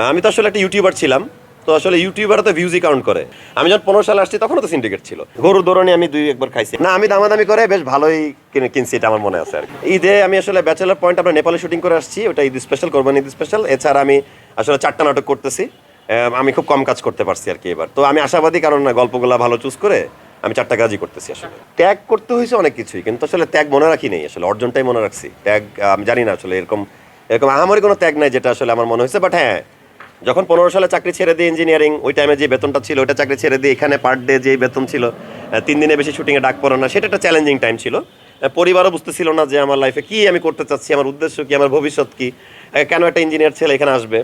আমি তো আসলে একটা ইউটিউবার ছিলাম। তো আসলে ইউটিউবার তো ভিউজই কাউন্ট করে। আমি যখন 15 সালে আসছি তখনও তো সিন্ডিকেট ছিল। গরুর দৌড়ানি আমি 2-1 বার খাইছি। না আমি দামাদামি করে বেশ ভালোই কিনছি, এটা আমার মনে আছে আর কি। ঈদে আমি আসলে ব্যাচেলর পয়েন্ট আমরা নেপালে শুটিং করে আসছি, ওটা ঈদ স্পেশাল, কোরবানি ঈদ স্পেশাল। এছাড়া আমি আসলে 4টা নাটক করতেছি। আমি খুব কম কাজ করতে পারছি আর কি এবার। তো আমি আশাবাদী, কারণ না গল্পগুলো ভালো চুজ করে আমি 4টা কাজই করতেছি আসলে। ত্যাগ করতে হয়েছে অনেক কিছুই, কিন্তু আসলে ত্যাগ মনে রাখি নেই, আসলে অর্জনটাই মনে রাখছি। ত্যাগ আমি জানি না আসলে এরকম এরকম আমারই কোনো ত্যাগ নাই যেটা আসলে আমার মনে হয়েছে। বাট হ্যাঁ, যখন 15 সালে চাকরি ছেড়ে দিয়ে ইঞ্জিনিয়ারিং, ওই টাইমে যে বেতনটা ছিল ওইটা চাকরি ছেড়ে দিয়ে এখানে পার ডে যে বেতন ছিল, 3 দিনে বেশি শুটিংয়ে ডাক পড়ে না, সেটা একটা চ্যালেঞ্জিং টাইম ছিল। পরিবারও বুঝতেছিল না যে আমার লাইফে কি আমি করতে চাচ্ছি, আমার উদ্দেশ্য কি, আমার ভবিষ্যৎ কি, কেন একটা ইঞ্জিনিয়ার ছেলে এখানে আসবে।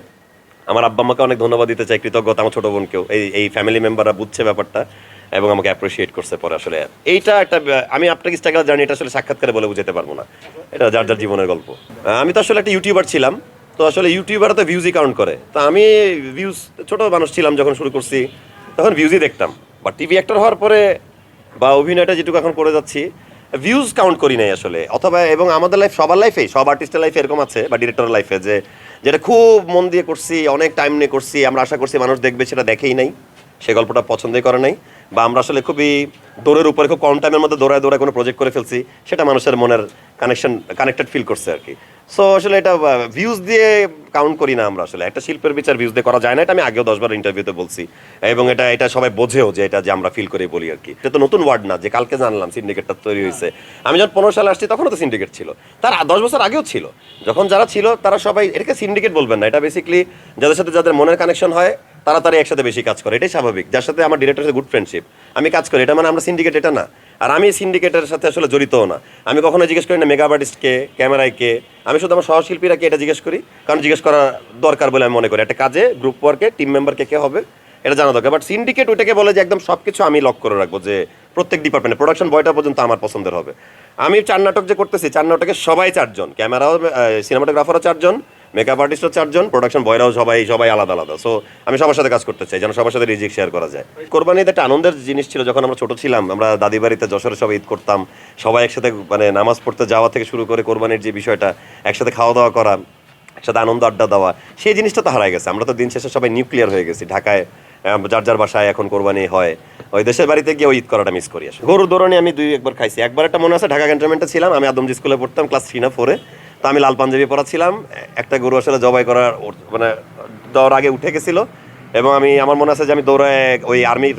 আমার আব্বা আম্মাকে অনেক ধন্যবাদ দিতে চাই, কৃতজ্ঞতা। আমার ছোটো বোনকেও, এই ফ্যামিলি মেম্বাররা বুঝছে ব্যাপারটা এবং আমাকে অ্যাপ্রিসিয়েট করছে পরে। আসলে এইটা একটা, আমি আপনাকে স্ট্রাগল জার্নি এটা আসলে সাক্ষাৎকারে বলে বুঝাতে পারবো না, এটা যার যার জীবনের গল্প। আমি তো আসলে একটা ইউটিউবার ছিলাম। তো আসলে ইউটিউবার তো ভিউজই কাউন্ট করে। তো আমি ভিউজ, ছোটো মানুষ ছিলাম যখন শুরু করছি তখন ভিউজই দেখতাম। বা টিভি অ্যাক্টর হওয়ার পরে বা অভিনয়টা যেটুকু এখন করে যাচ্ছি, ভিউজ কাউন্ট করি নাই আসলে। অথবা এবং আমাদের লাইফ, সবার লাইফেই, সব আর্টিস্টের লাইফে এরকম আছে বা ডিরেক্টরের লাইফে, যে যেটা খুব মন দিয়ে করছি, অনেক টাইম নিয়ে করছি, আমরা আশা করছি মানুষ দেখবে, সেটা দেখেই নাই, সে গল্পটা পছন্দই করে নাই। বা আমরা আসলে খুবই দৌড়ের উপরে খুব কম টাইমের মধ্যে দৌড়ায় দৌড়ায় কোনো প্রজেক্ট করে ফেলছি, সেটা মানুষের মনের কানেক্টেড ফিল করছে আর কি। সো আসলে এটা ভিউজ দিয়ে কাউন্ট করি না আমরা। আসলে একটা শিল্পের বিচার ভিউজ দিয়ে করা যায় না, এটা আমি আগেও 10 বার ইন্টারভিউতে বলছি। এবং এটা এটা সবাই বোঝেও যে এটা যে আমরা ফিল করে বলি আর কি। এটা তো নতুন ওয়ার্ড না যে কালকে জানলাম সিন্ডিকেটটা তৈরি হয়েছে। আমি যখন 15 সালে আসছি তখনও তো সিন্ডিকেট ছিল, তার 10 বছর আগেও ছিল। যখন যারা ছিল তারা সবাই, এটাকে সিন্ডিকেট বলবেন না, এটা বেসিক্যালি যাদের সাথে যাদের মনের কানেকশন হয় তাড়াতাড়ি একসাথে বেশি কাজ করে, এটাই স্বাভাবিক। যার সাথে আমার ডিরেক্টরের সাথে গুড ফ্রেন্ডশিপ, আমি কাজ করি, এটা মানে আমরা সিন্ডিকেট এটা না। আর আমি সিন্ডিকেটের সাথে আসলে জড়িতও না। আমি কখনো জিজ্ঞেস করি না মেকআপ আর্টিস্টকে, ক্যামেরায় কে, আমি শুধু আমার সহশিল্পীরা কে এটা জিজ্ঞেস করি, কারণ জিজ্ঞেস করা দরকার বলে আমি মনে করি। একটা কাজে গ্রুপ ওয়ার্কে টিম মেম্বারকে কে হবে এটা জানা দরকার। বাট সিন্ডিকেট ওইটাকে বলে যে একদম সব কিছু আমি লক করে রাখবো, যে প্রত্যেক ডিপার্টমেন্টে প্রোডাকশন বয়টা পর্যন্ত আমার পছন্দের হবে। আমি 4 নাটক যে করতেছি, 4 নাটকে সবাই 4 জন, ক্যামেরাও, সিনেমাটোগ্রাফারও 4 জন, মেকআপ আর্টিস্টও 4 জন, প্রোডাকশন বয়রাও সবাই সবাই আলাদা আলাদা। সো আমি সবার সাথে কাজ করতে চাই যেন সবার সাথে রিজিক শেয়ার করা যায়। কোরবানি ঈদ একটা আনন্দের জিনিস ছিল। যখন আমরা ছোট ছিলাম, আমরা দাদি বাড়িতে যশোরে সবাই ঈদ করতাম, সবাই একসাথে, মানে নামাজ পড়তে যাওয়া থেকে শুরু করে কোরবানির যে বিষয়টা, একসাথে খাওয়া দাওয়া করা, একসাথে আনন্দ আড্ডা দেওয়া, সেই জিনিসটা তো হারাই গেছে। আমরা তো দিন শেষে সবাই নিউক্লিয়ার হয়ে গেছি ঢাকায়, যার যার বাসায় এখন কোরবানি হয়। ওই দেশের বাড়িতে গিয়ে ওই ঈদ করাটা মিস করি আসলে। গরুর দৌড়ানি আমি 2-1 বার খাইছি। একবার একটা মনে আছে, ঢাকা ক্যান্টনমেন্টে ছিলাম, আমি আদমজি স্কুলে পড়তাম, ক্লাস 3 না 4-এ। তো আমি লাল পাঞ্জাবি পরা ছিলাম, একটা গরু আসলে জবাই করার মানে দেওয়ার আগে উঠে গেছিল। এবং আমার মনে আছে যে আমি দৌড়ায় ওই আর্মির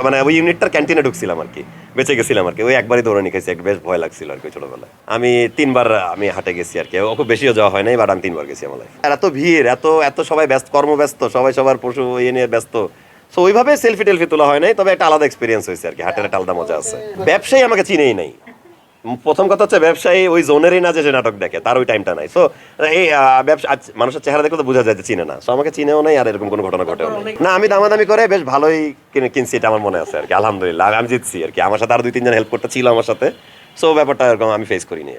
মানে ওই ইউনিটটার ক্যান্টিনে ঢুকছিলাম আর কি, বেঁচে গেছিলাম আর কি। ওই একবারই দৌড়ানি খাইছি, একটু বেশ ভয় লাগছিল আর কি ছোটবেলায়। আমি 3 বার আমি হাটে গেছি আর কি, ও খুব বেশিও যাওয়া হয় নাই, বাট আমি 3 বার গেছি আমার লাইফ। আর এত ভিড়, এত এত সবাই ব্যস্ত, কর্মব্যস্ত, সবাই সবার পশু ইয়ে নিয়ে ব্যস্ত। সো ওইভাবে সেলফি টেলফি তোলা হয় নাই, তবে একটা আলাদা এক্সপিরিয়েন্স হয়েছে আর কি, হাটের একটা আলাদা মজা আছে। ব্যবসায়ী আমাকে চিনেই নাই। প্রথম কথা হচ্ছে, ব্যবসায়ী ওই জোনেরই না যে নাটক দেখে, তার ওই টাইমটা নাই। সো এই ব্যবসা মানুষের চেহারা দেখলে তো বোঝা যায় যে চিনে না। সো আমাকে চিনেও নাই, আর এরকম কোনো ঘটনা ঘটেও নাই। না আমি দামাদামি করে বেশ ভালোই কিনছি, এটা আমার মনে আছে আর কি। আলহামদুলিল্লাহ আমি জিতছি আর কি। আমার সাথে আরো 2-3 জন হেল্প করতে ছিল আমার সাথে। সো ব্যাপারটা এরকম আমি ফেস করিনি।